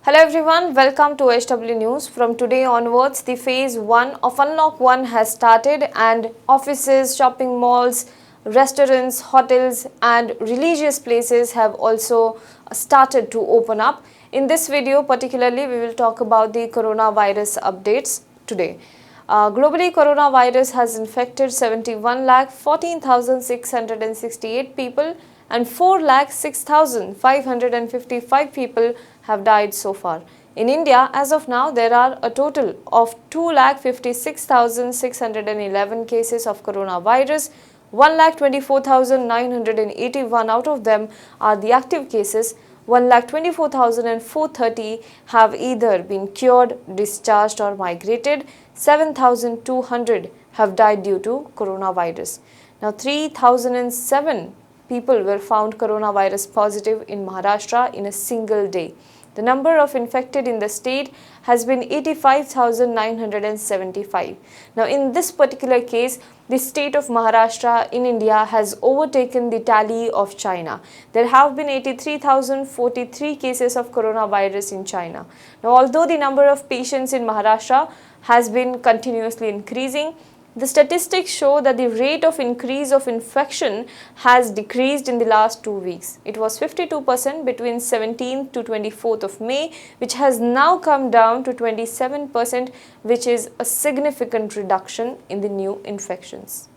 Hello everyone, welcome to HW News. From today onwards, the phase 1 of Unlock 1 has started and offices, shopping malls, restaurants, hotels and religious places have also started to open up. In this video particularly, we will talk about the coronavirus updates today. Globally, coronavirus has infected 71,14,668 people and 4,06,555 people have died so far. In India, as of now, there are a total of 2,56,611 cases of coronavirus. 1,24,981 out of them are the active cases. 1,24,430 have either been cured, discharged or migrated. 7,200 have died due to coronavirus. Now, 3,007 people were found coronavirus positive in Maharashtra in a single day. The number of infected in the state has been 85,975. Now, in this particular case, the state of Maharashtra in India has overtaken the tally of China. There have been 83,043 cases of coronavirus in China. Now, although the number of patients in Maharashtra has been continuously increasing, the statistics show that the rate of increase of infection has decreased in the last 2 weeks. It was 52% between 17th to 24th of May, which has now come down to 27%, which is a significant reduction in the new infections.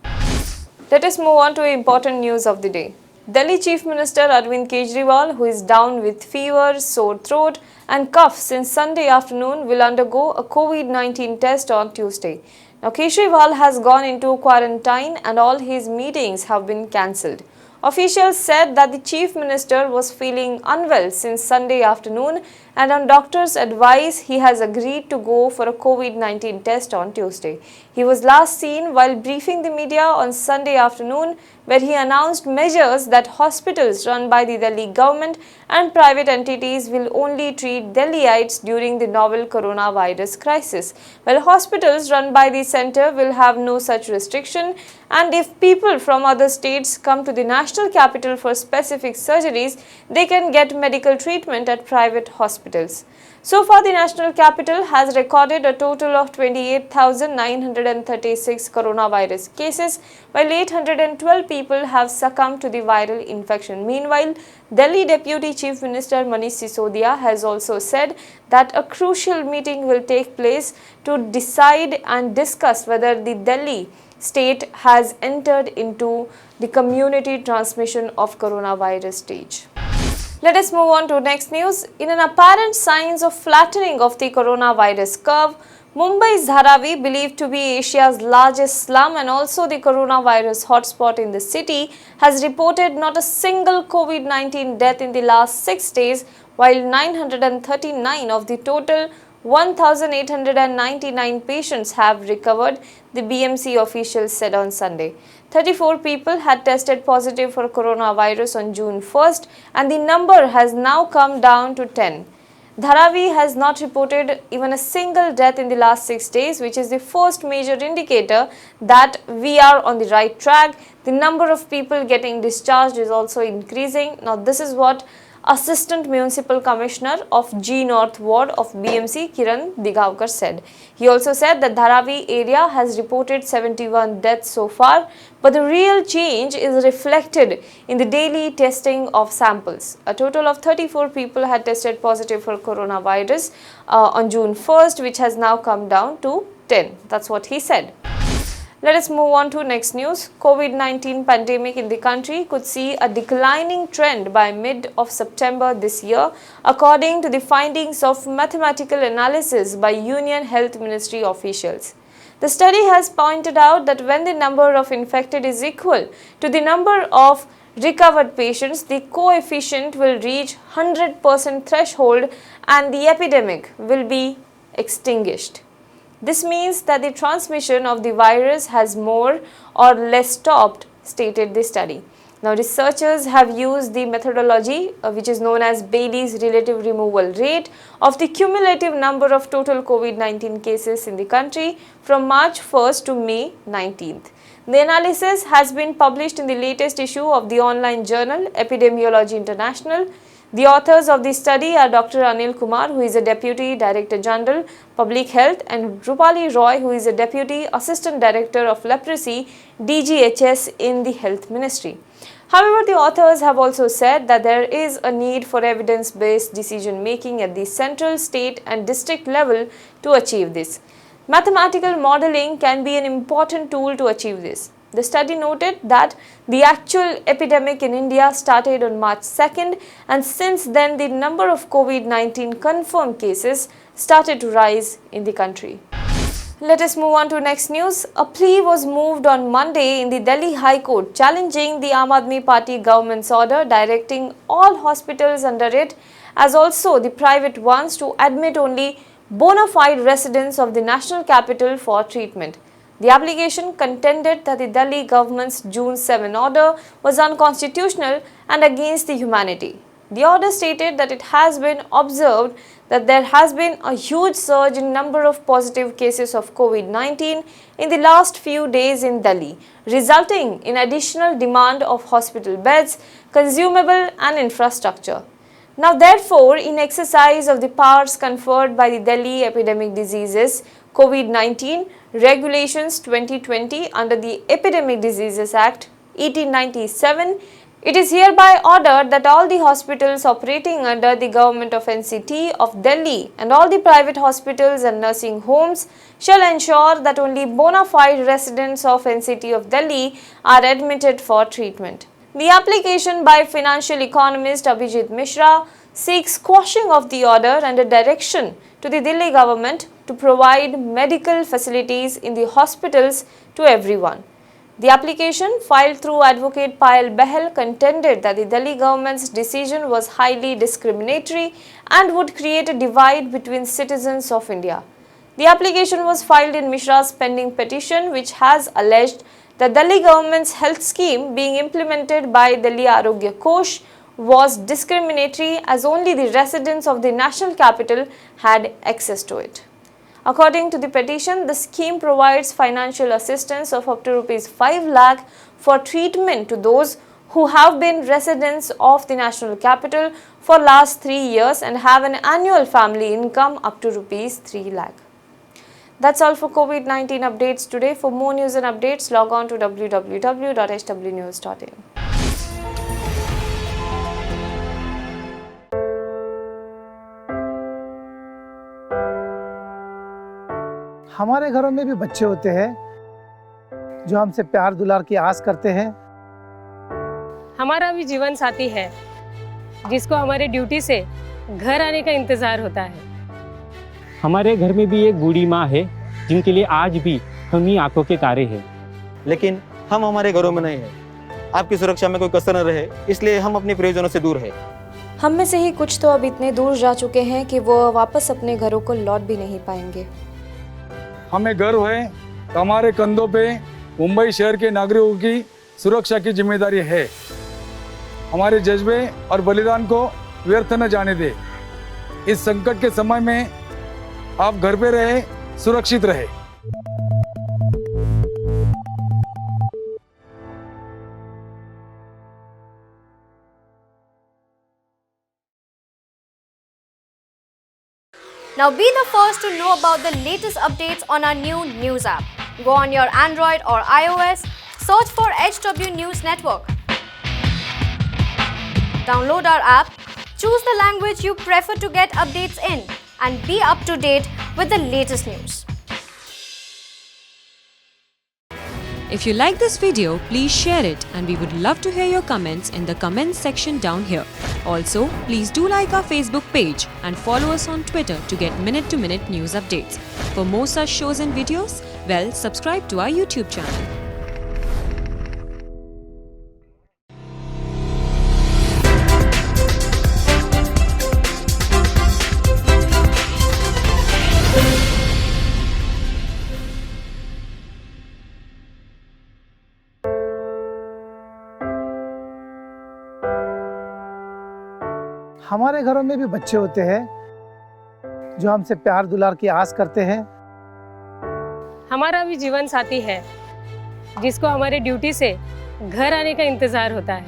Let us move on to important news of the day. Delhi Chief Minister Arvind Kejriwal, who is down with fever, sore throat and cough since Sunday afternoon, will undergo a COVID-19 test on Tuesday. Now, Kejriwal has gone into quarantine and all his meetings have been cancelled. Officials said that the Chief Minister was feeling unwell since Sunday afternoon and on doctor's advice, he has agreed to go for a COVID-19 test on Tuesday. He was last seen while briefing the media on Sunday afternoon, where he announced measures that hospitals run by the Delhi government and private entities will only treat Delhiites during the novel coronavirus crisis, while hospitals run by the centre will have no such restriction, and if people from other states come to the national capital for specific surgeries, they can get medical treatment at private hospitals. So far, the national capital has recorded a total of 28,936 coronavirus cases, while 812 people have succumbed to the viral infection. Meanwhile, Delhi Deputy Chief Minister Manish Sisodia has also said that a crucial meeting will take place to decide and discuss whether the Delhi state has entered into the community transmission of coronavirus stage. Let us move on to next news. In an apparent signs of flattening of the coronavirus curve, Mumbai's Dharavi, believed to be Asia's largest slum and also the coronavirus hotspot in the city, has reported not a single COVID-19 death in the last 6 days, while 939 of the total 1,899 patients have recovered, the BMC officials said on Sunday. 34 people had tested positive for coronavirus on June 1st and the number has now come down to 10. Dharavi has not reported even a single death in the last 6 days, which is the first major indicator that we are on the right track. The number of people getting discharged is also increasing. Now, this is what Assistant Municipal Commissioner of G North Ward of BMC Kiran Digavkar said. He also said that Dharavi area has reported 71 deaths so far, but the real change is reflected in the daily testing of samples. A total of 34 people had tested positive for coronavirus on June 1st, which has now come down to 10. That's what he said. Let us move on to next news. COVID-19 pandemic in the country could see a declining trend by mid of September this year, according to the findings of mathematical analysis by Union Health Ministry officials. The study has pointed out that when the number of infected is equal to the number of recovered patients, the coefficient will reach 100% threshold and the epidemic will be extinguished. This means that the transmission of the virus has more or less stopped, stated the study. Now, researchers have used the methodology which is known as Bailey's relative removal rate of the cumulative number of total COVID-19 cases in the country from March 1st to May 19th. The analysis has been published in the latest issue of the online journal Epidemiology International. The authors of the study are Dr. Anil Kumar, who is a Deputy Director General, Public Health, and Rupali Roy, who is a Deputy Assistant Director of Leprosy, DGHS in the Health Ministry. However, the authors have also said that there is a need for evidence-based decision-making at the central, state and district level to achieve this. Mathematical modeling can be an important tool to achieve this. The study noted that the actual epidemic in India started on March 2nd, and since then the number of COVID-19 confirmed cases started to rise in the country. Let us move on to next news. A plea was moved on Monday in the Delhi High Court challenging the Aam Aadmi Party government's order directing all hospitals under it, as also the private ones, to admit only bona fide residents of the national capital for treatment. The application contended that the Delhi government's June 7 order was unconstitutional and against the humanity. The order stated that it has been observed that there has been a huge surge in number of positive cases of COVID-19 in the last few days in Delhi, resulting in additional demand of hospital beds, consumable and infrastructure. Now, therefore, in exercise of the powers conferred by the Delhi Epidemic Diseases COVID-19 Regulations 2020 under the Epidemic Diseases Act 1897, it is hereby ordered that all the hospitals operating under the government of NCT of Delhi and all the private hospitals and nursing homes shall ensure that only bona fide residents of NCT of Delhi are admitted for treatment. The application by financial economist Abhijit Mishra seeks quashing of the order and a direction to the Delhi government to provide medical facilities in the hospitals to everyone. The application, filed through Advocate Payal Bahal, contended that the Delhi government's decision was highly discriminatory and would create a divide between citizens of India. The application was filed in Mishra's pending petition, which has alleged that Delhi government's health scheme being implemented by Delhi Arogya Kosh was discriminatory, as only the residents of the national capital had access to it. According to the petition, the scheme provides financial assistance of up to Rs 5 lakh for treatment to those who have been residents of the national capital for last 3 years and have an annual family income up to Rs 3 lakh. That's all for COVID-19 updates today. For more news and updates, log on to www.hwnews.in. हमारे घरों में भी बच्चे होते हैं जो हमसे प्यार दुलार की आस करते हैं। हमारा भी जीवन साथी है जिसको हमारे ड्यूटी से घर आने का इंतजार होता है। हमारे घर में भी एक बूढ़ी माँ है जिनके लिए आज भी हम ही आंखों के तारे हैं। लेकिन हम हमारे घरों में नहीं हैं। आपकी सुरक्षा में कोई कसर न रहे, इसलिए हम अपने प्रियजनों से दूर हैं। हम में से ही कुछ तो अब इतने दूर जा चुके हैं कि वो वापस अपने घरों को लौट भी नहीं पाएंगे। हमें गर्व है कि हमारे कंधों पे मुंबई शहर के नागरिकों की सुरक्षा की जिम्मेदारी है। हमारे जज्बे और बलिदान को व्यर्थ न जाने दे। इस संकट के समय में आप घर पे रहे, सुरक्षित रहे। Now be the first to know about the latest updates on our new news app. Go on your Android or iOS, search for HW News Network. Download our app, choose the language you prefer to get updates in, and be up to date with the latest news. If you like this video, please share it, and we would love to hear your comments in the comments section down here. Also, please do like our Facebook page and follow us on Twitter to get minute-to-minute news updates. For more such shows and videos, well, subscribe to our YouTube channel. हमारे घरों में भी बच्चे होते हैं जो हमसे प्यार दुलार की आस करते हैं। हमारा भी जीवन साथी है जिसको हमारे ड्यूटी से घर आने का इंतजार होता है।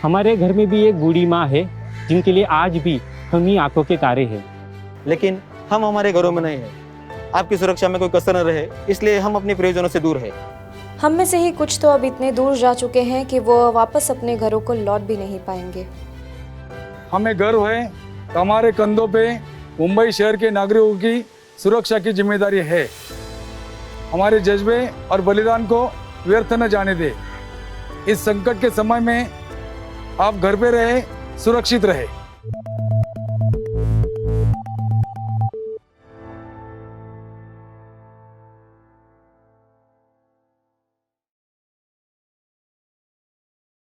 हमारे घर में भी एक बूढ़ी माँ है जिनके लिए आज भी हम ही आंखों के तारे हैं। लेकिन हम हमारे घरों में नहीं हैं। आपकी सुरक्षा में कोई कसर न रहे, इसलिए हम अपने प्रियजनों से दूर हैं। हम में से ही कुछ तो अब इतने दूर जा चुके हैं कि वो वापस अपने घरों को लौट भी नहीं पाएंगे। हमें गर्व है कि हमारे कंधों पे मुंबई शहर के नागरिकों की सुरक्षा की जिम्मेदारी है। हमारे जज्बे और बलिदान को व्यर्थ न जाने दे। इस संकट के समय में आप घर पे रहे, सुरक्षित रहे।